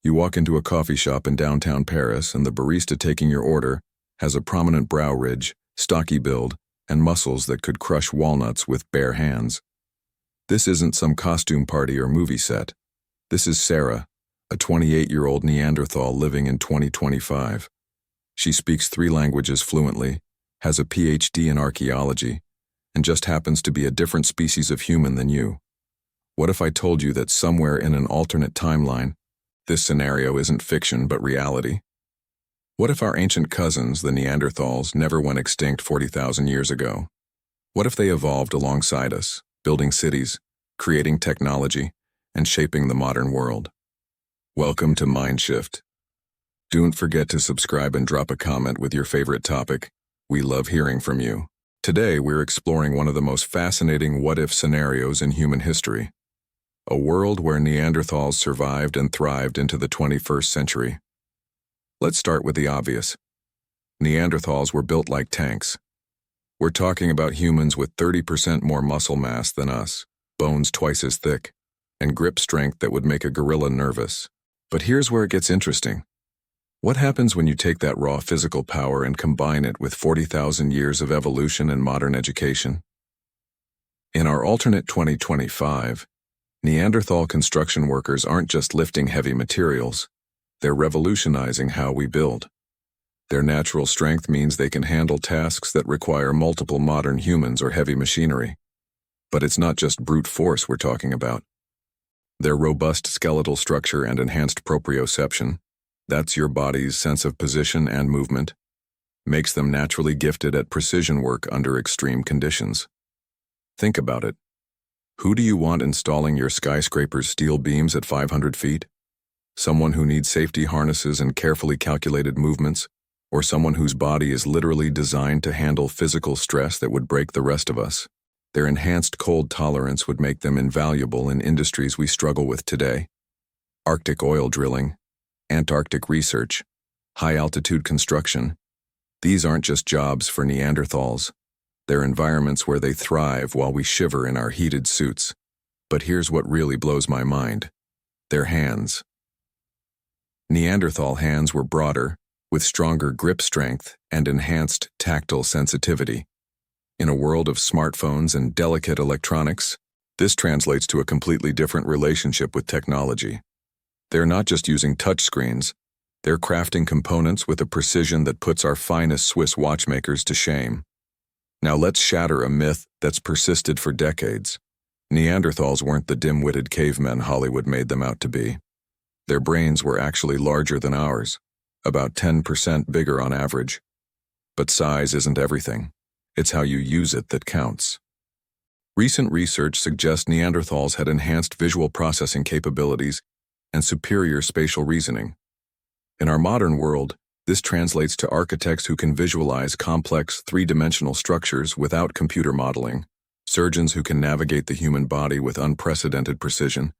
You walk into a coffee shop in downtown Paris and the barista taking your order has a prominent brow ridge, stocky build, and muscles that could crush walnuts with bare hands. This isn't some costume party or movie set. This is Sarah, a 28-year-old Neanderthal living in 2025. She speaks 3 languages fluently, has a PhD in archaeology, and just happens to be a different species of human than you. What if I told you that somewhere in an alternate timeline, this scenario isn't fiction but reality? What if our ancient cousins, the Neanderthals, never went extinct 40,000 years ago? What if they evolved alongside us, building cities, creating technology, and shaping the modern world? Welcome to Mindshift. Don't forget to subscribe and drop a comment with your favorite topic. We love hearing from you. Today, we're exploring one of the most fascinating what-if scenarios in human history. A world where Neanderthals survived and thrived into the 21st century. Let's start with the obvious. Neanderthals were built like tanks. We're talking about humans with 30% more muscle mass than us, bones twice as thick, and grip strength that would make a gorilla nervous. But here's where it gets interesting. What happens when you take that raw physical power and combine it with 40,000 years of evolution and modern education? In our alternate 2025, Neanderthal construction workers aren't just lifting heavy materials, they're revolutionizing how we build. Their natural strength means they can handle tasks that require multiple modern humans or heavy machinery. But it's not just brute force we're talking about. Their robust skeletal structure and enhanced proprioception, that's your body's sense of position and movement, makes them naturally gifted at precision work under extreme conditions. Think about it. Who do you want installing your skyscraper's steel beams at 500 feet? Someone who needs safety harnesses and carefully calculated movements, or someone whose body is literally designed to handle physical stress that would break the rest of us? Their enhanced cold tolerance would make them invaluable in industries we struggle with today. Arctic oil drilling, Antarctic research, high-altitude construction. These aren't just jobs for Neanderthals. They're environments where they thrive while we shiver in our heated suits. But here's what really blows my mind. Their hands. Neanderthal hands were broader, with stronger grip strength and enhanced tactile sensitivity. In a world of smartphones and delicate electronics, this translates to a completely different relationship with technology. They're not just using touchscreens, they're crafting components with a precision that puts our finest Swiss watchmakers to shame. Now let's shatter a myth that's persisted for decades. Neanderthals weren't the dim-witted cavemen Hollywood made them out to be. Their brains were actually larger than ours, about 10% bigger on average. But size isn't everything. It's how you use it that counts. Recent research suggests Neanderthals had enhanced visual processing capabilities and superior spatial reasoning. In our modern world, this translates to architects who can visualize complex, 3-dimensional structures without computer modeling, surgeons who can navigate the human body with unprecedented precision,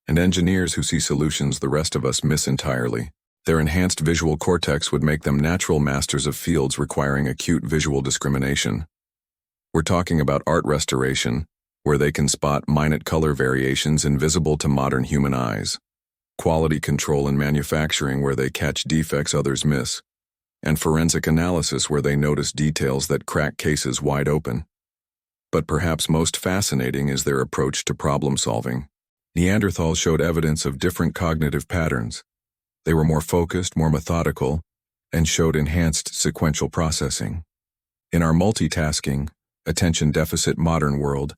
and engineers who see solutions the rest of us miss entirely. Their enhanced visual cortex would make them natural masters of fields requiring acute visual discrimination. We're talking about art restoration, where they can spot minute color variations invisible to modern human eyes. Quality control in manufacturing where they catch defects others miss, and forensic analysis where they notice details that crack cases wide open. But perhaps most fascinating is their approach to problem solving. Neanderthals showed evidence of different cognitive patterns. They were more focused, more methodical, and showed enhanced sequential processing. In our multitasking, attention deficit modern world,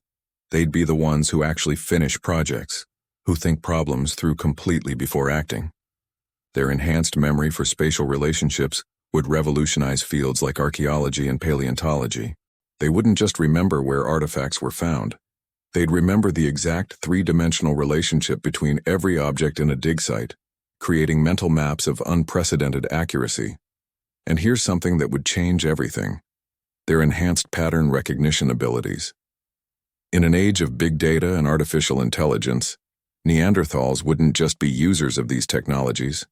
they'd be the ones who actually finish projects, who think problems through completely before acting. Their enhanced memory for spatial relationships would revolutionize fields like archaeology and paleontology. They wouldn't just remember where artifacts were found. They'd remember the exact 3-dimensional relationship between every object in a dig site, creating mental maps of unprecedented accuracy. And here's something that would change everything: their enhanced pattern recognition abilities. In an age of big data and artificial intelligence, Neanderthals wouldn't just be users of these technologies.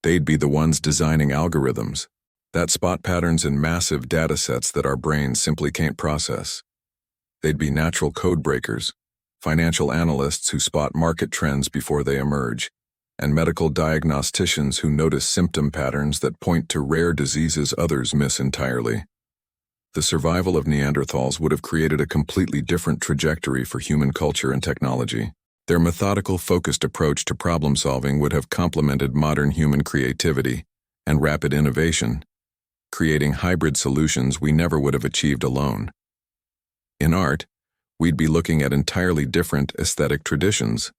They'd be the ones designing algorithms that spot patterns in massive datasets that our brains simply can't process. They'd be natural code breakers, financial analysts who spot market trends before they emerge, and medical diagnosticians who notice symptom patterns that point to rare diseases others miss entirely. The survival of Neanderthals would have created a completely different trajectory for human culture and technology. Their methodical, focused approach to problem-solving would have complemented modern human creativity and rapid innovation, creating hybrid solutions we never would have achieved alone. In art, we'd be looking at entirely different aesthetic traditions.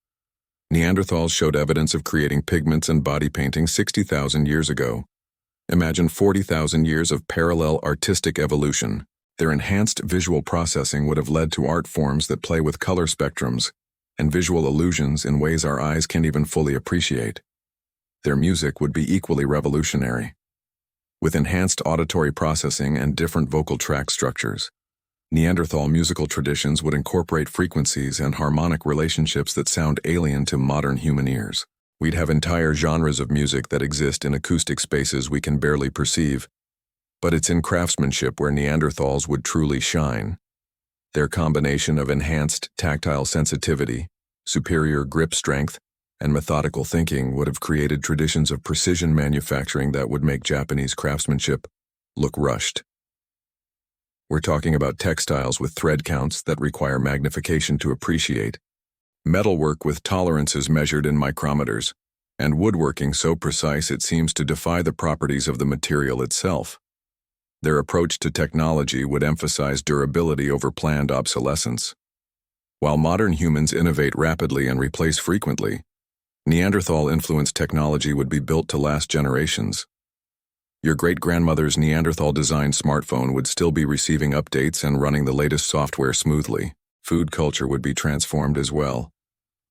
Neanderthals showed evidence of creating pigments and body painting 60,000 years ago. Imagine 40,000 years of parallel artistic evolution. Their enhanced visual processing would have led to art forms that play with color spectrums and visual illusions in ways our eyes can't even fully appreciate. Their music would be equally revolutionary, with enhanced auditory processing and different vocal track structures. Neanderthal musical traditions would incorporate frequencies and harmonic relationships that sound alien to modern human ears. We'd have entire genres of music that exist in acoustic spaces we can barely perceive, but it's in craftsmanship where Neanderthals would truly shine. Their combination of enhanced tactile sensitivity, superior grip strength, and methodical thinking would have created traditions of precision manufacturing that would make Japanese craftsmanship look rushed. We're talking about textiles with thread counts that require magnification to appreciate, metalwork with tolerances measured in micrometers, and woodworking so precise it seems to defy the properties of the material itself. Their approach to technology would emphasize durability over planned obsolescence. While modern humans innovate rapidly and replace frequently, Neanderthal-influenced technology would be built to last generations. Your great-grandmother's Neanderthal-designed smartphone would still be receiving updates and running the latest software smoothly. Food culture would be transformed as well.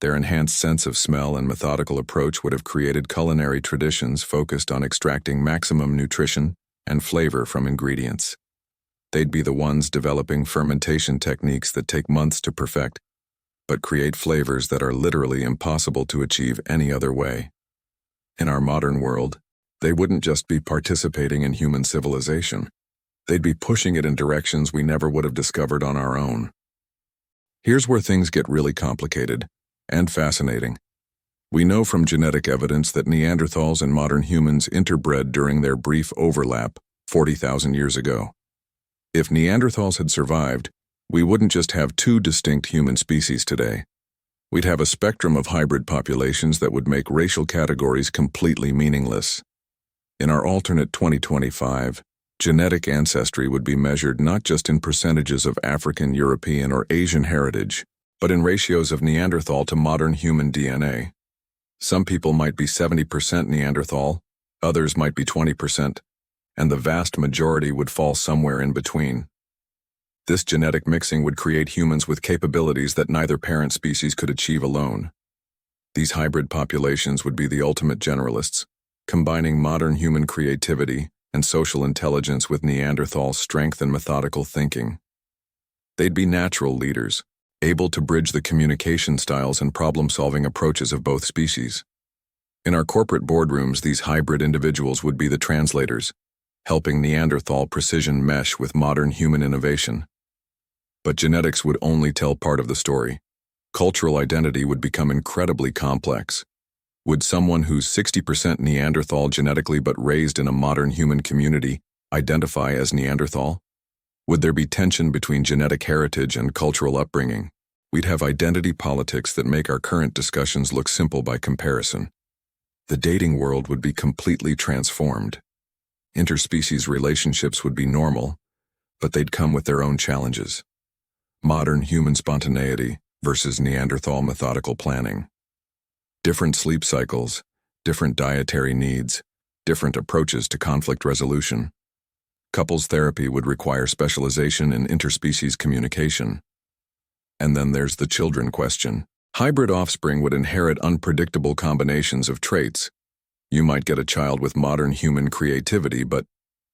Their enhanced sense of smell and methodical approach would have created culinary traditions focused on extracting maximum nutrition and flavor from ingredients. They'd be the ones developing fermentation techniques that take months to perfect, but create flavors that are literally impossible to achieve any other way. In our modern world, they wouldn't just be participating in human civilization. They'd be pushing it in directions we never would have discovered on our own. Here's where things get really complicated and fascinating. We know from genetic evidence that Neanderthals and modern humans interbred during their brief overlap 40,000 years ago. If Neanderthals had survived, we wouldn't just have two distinct human species today. We'd have a spectrum of hybrid populations that would make racial categories completely meaningless. In our alternate 2025, genetic ancestry would be measured not just in percentages of African, European, or Asian heritage, but in ratios of Neanderthal to modern human DNA. Some people might be 70% Neanderthal, others might be 20%, and the vast majority would fall somewhere in between. This genetic mixing would create humans with capabilities that neither parent species could achieve alone. These hybrid populations would be the ultimate generalists, combining modern human creativity and social intelligence with Neanderthal strength and methodical thinking. They'd be natural leaders, able to bridge the communication styles and problem-solving approaches of both species. In our corporate boardrooms, these hybrid individuals would be the translators, helping Neanderthal precision mesh with modern human innovation. But genetics would only tell part of the story. Cultural identity would become incredibly complex. Would someone who's 60% Neanderthal genetically but raised in a modern human community identify as Neanderthal? Would there be tension between genetic heritage and cultural upbringing? We'd have identity politics that make our current discussions look simple by comparison. The dating world would be completely transformed. Interspecies relationships would be normal, but they'd come with their own challenges. Modern human spontaneity versus Neanderthal methodical planning. Different sleep cycles, different dietary needs, different approaches to conflict resolution. Couples therapy would require specialization in interspecies communication. And then there's the children question. Hybrid offspring would inherit unpredictable combinations of traits. You might get a child with modern human creativity, but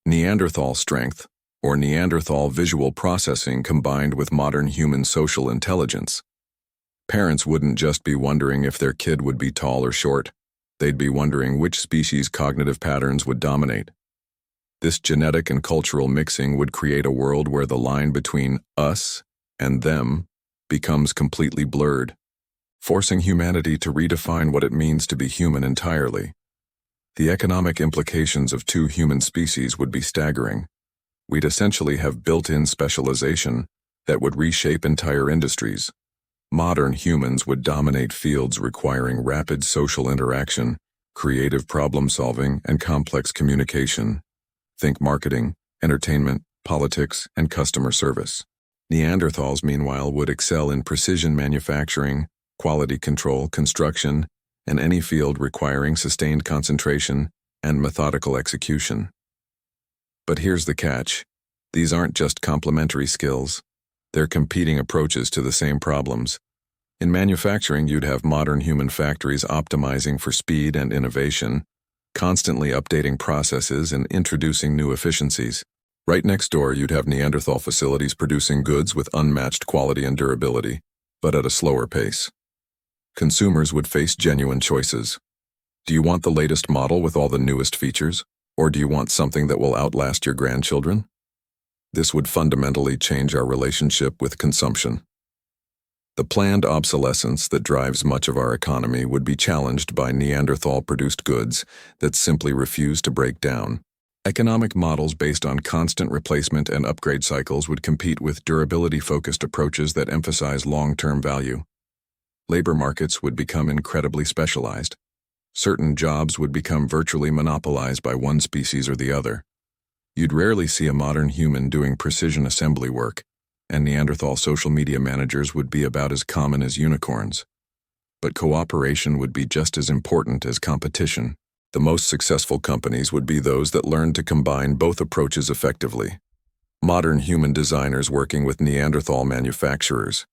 Neanderthal strength, or Neanderthal visual processing combined with modern human social intelligence. Parents wouldn't just be wondering if their kid would be tall or short. They'd be wondering which species' cognitive patterns would dominate. This genetic and cultural mixing would create a world where the line between us and them becomes completely blurred. forcing humanity to redefine what it means to be human entirely. The economic implications of two human species would be staggering. We'd essentially have built-in specialization that would reshape entire industries. Modern humans would dominate fields requiring rapid social interaction, creative problem-solving, and complex communication. Think marketing, entertainment, politics, and customer service. Neanderthals, meanwhile, would excel in precision manufacturing, quality control, construction, and any field requiring sustained concentration and methodical execution. But here's the catch. These aren't just complementary skills. They're competing approaches to the same problems. In manufacturing, you'd have modern human factories optimizing for speed and innovation, constantly updating processes and introducing new efficiencies. Right next door, you'd have Neanderthal facilities producing goods with unmatched quality and durability, but at a slower pace. Consumers would face genuine choices. Do you want the latest model with all the newest features, or do you want something that will outlast your grandchildren? This would fundamentally change our relationship with consumption. The planned obsolescence that drives much of our economy would be challenged by Neanderthal-produced goods that simply refuse to break down. Economic models based on constant replacement and upgrade cycles would compete with durability-focused approaches that emphasize long-term value. Labor markets would become incredibly specialized. Certain jobs would become virtually monopolized by one species or the other. You'd rarely see a modern human doing precision assembly work, and Neanderthal social media managers would be about as common as unicorns. But cooperation would be just as important as competition. The most successful companies would be those that learned to combine both approaches effectively. Modern human designers working with Neanderthal manufacturers.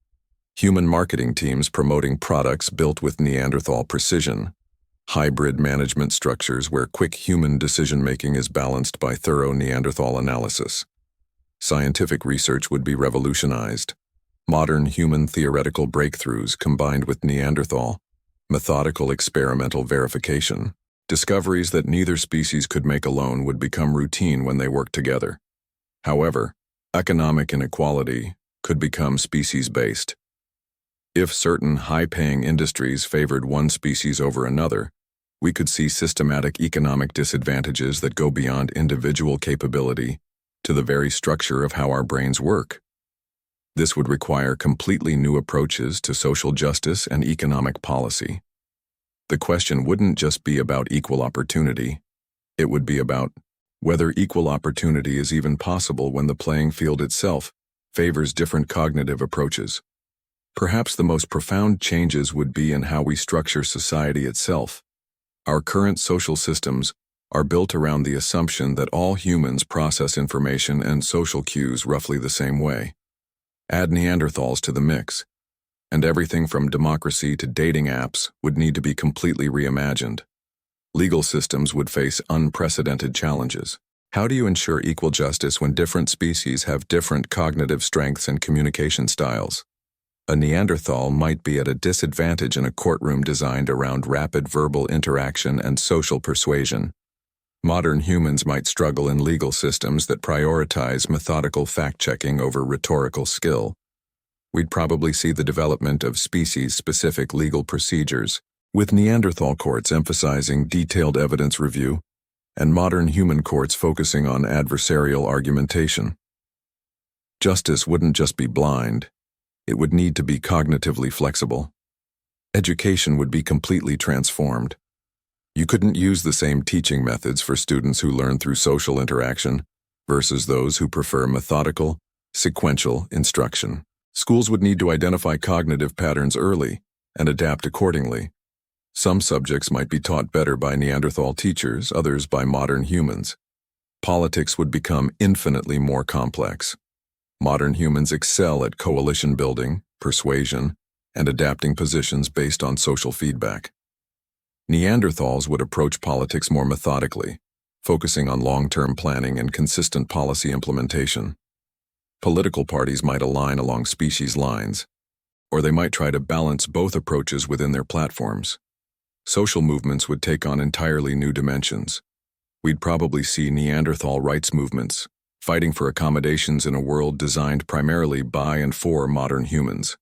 Human marketing teams promoting products built with Neanderthal precision. Hybrid management structures where quick human decision-making is balanced by thorough Neanderthal analysis. Scientific research would be revolutionized. Modern human theoretical breakthroughs combined with Neanderthal, methodical experimental verification. Discoveries that neither species could make alone would become routine when they work together. However, economic inequality could become species-based. If certain high-paying industries favored one species over another, we could see systematic economic disadvantages that go beyond individual capability to the very structure of how our brains work. This would require completely new approaches to social justice and economic policy. The question wouldn't just be about equal opportunity. It would be about whether equal opportunity is even possible when the playing field itself favors different cognitive approaches. Perhaps the most profound changes would be in how we structure society itself. Our current social systems are built around the assumption that all humans process information and social cues roughly the same way. Add Neanderthals to the mix, and everything from democracy to dating apps would need to be completely reimagined. Legal systems would face unprecedented challenges. How do you ensure equal justice when different species have different cognitive strengths and communication styles? A Neanderthal might be at a disadvantage in a courtroom designed around rapid verbal interaction and social persuasion. Modern humans might struggle in legal systems that prioritize methodical fact-checking over rhetorical skill. We'd probably see the development of species-specific legal procedures, with Neanderthal courts emphasizing detailed evidence review and modern human courts focusing on adversarial argumentation. Justice wouldn't just be blind. It would need to be cognitively flexible. Education would be completely transformed. You couldn't use the same teaching methods for students who learn through social interaction versus those who prefer methodical, sequential instruction. Schools would need to identify cognitive patterns early and adapt accordingly. Some subjects might be taught better by Neanderthal teachers, others by modern humans. Politics would become infinitely more complex. Modern humans excel at coalition building, persuasion, and adapting positions based on social feedback. Neanderthals would approach politics more methodically, focusing on long-term planning and consistent policy implementation. Political parties might align along species lines, or they might try to balance both approaches within their platforms. Social movements would take on entirely new dimensions. We'd probably see Neanderthal rights movements, fighting for accommodations in a world designed primarily by and for modern humans.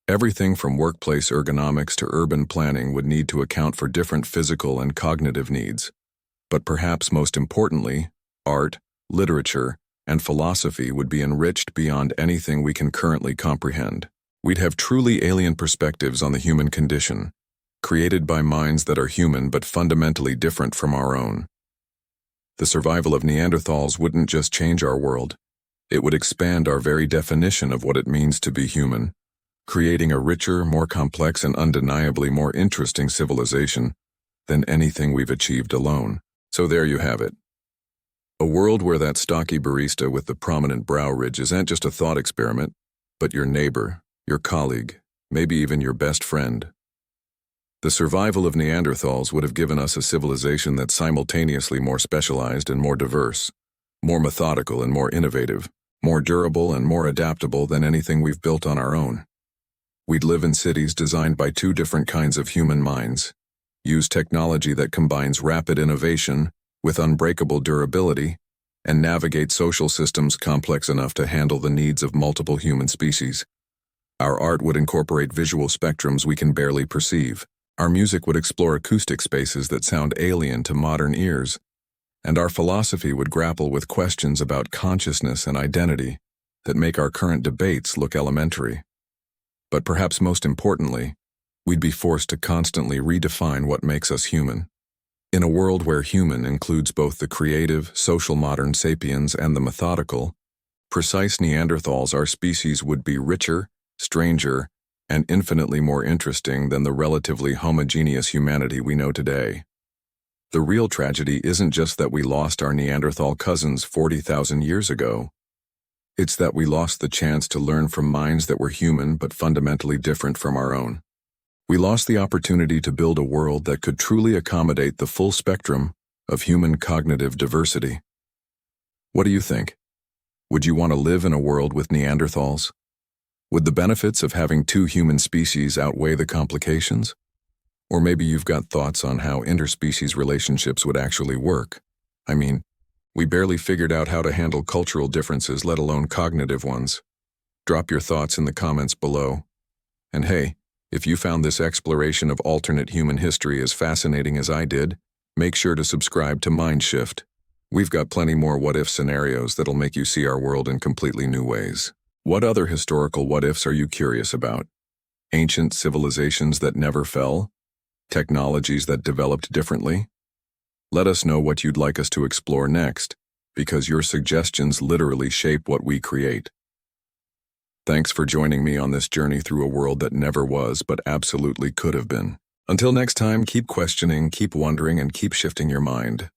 Everything from workplace ergonomics to urban planning would need to account for different physical and cognitive needs. But perhaps most importantly, art, literature, and philosophy would be enriched beyond anything we can currently comprehend. We'd have truly alien perspectives on the human condition, created by minds that are human but fundamentally different from our own. The survival of Neanderthals wouldn't just change our world, it would expand our very definition of what it means to be human, creating a richer, more complex, and undeniably more interesting civilization than anything we've achieved alone. So there you have it. A world where that stocky barista with the prominent brow ridge isn't just a thought experiment, but your neighbor, your colleague, maybe even your best friend. The survival of Neanderthals would have given us a civilization that's simultaneously more specialized and more diverse, more methodical and more innovative, more durable and more adaptable than anything we've built on our own. We'd live in cities designed by two different kinds of human minds, use technology that combines rapid innovation with unbreakable durability, and navigate social systems complex enough to handle the needs of multiple human species. Our art would incorporate visual spectrums we can barely perceive. Our music would explore acoustic spaces that sound alien to modern ears, and our philosophy would grapple with questions about consciousness and identity that make our current debates look elementary. But perhaps most importantly, we'd be forced to constantly redefine what makes us human. In a world where human includes both the creative, social modern sapiens and the methodical, precise Neanderthals, our species would be richer, stranger, and infinitely more interesting than the relatively homogeneous humanity we know today. The real tragedy isn't just that we lost our Neanderthal cousins 40,000 years ago. It's that we lost the chance to learn from minds that were human but fundamentally different from our own. We lost the opportunity to build a world that could truly accommodate the full spectrum of human cognitive diversity. What do you think? Would you want to live in a world with Neanderthals? Would the benefits of having two human species outweigh the complications? Or maybe you've got thoughts on how interspecies relationships would actually work. I mean, we barely figured out how to handle cultural differences, let alone cognitive ones. Drop your thoughts in the comments below. And hey, if you found this exploration of alternate human history as fascinating as I did, make sure to subscribe to Mindshift. We've got plenty more what-if scenarios that'll make you see our world in completely new ways. What other historical what-ifs are you curious about? Ancient civilizations that never fell? Technologies that developed differently? Let us know what you'd like us to explore next, because your suggestions literally shape what we create. Thanks for joining me on this journey through a world that never was but absolutely could have been. Until next time, keep questioning, keep wondering, and keep shifting your mind.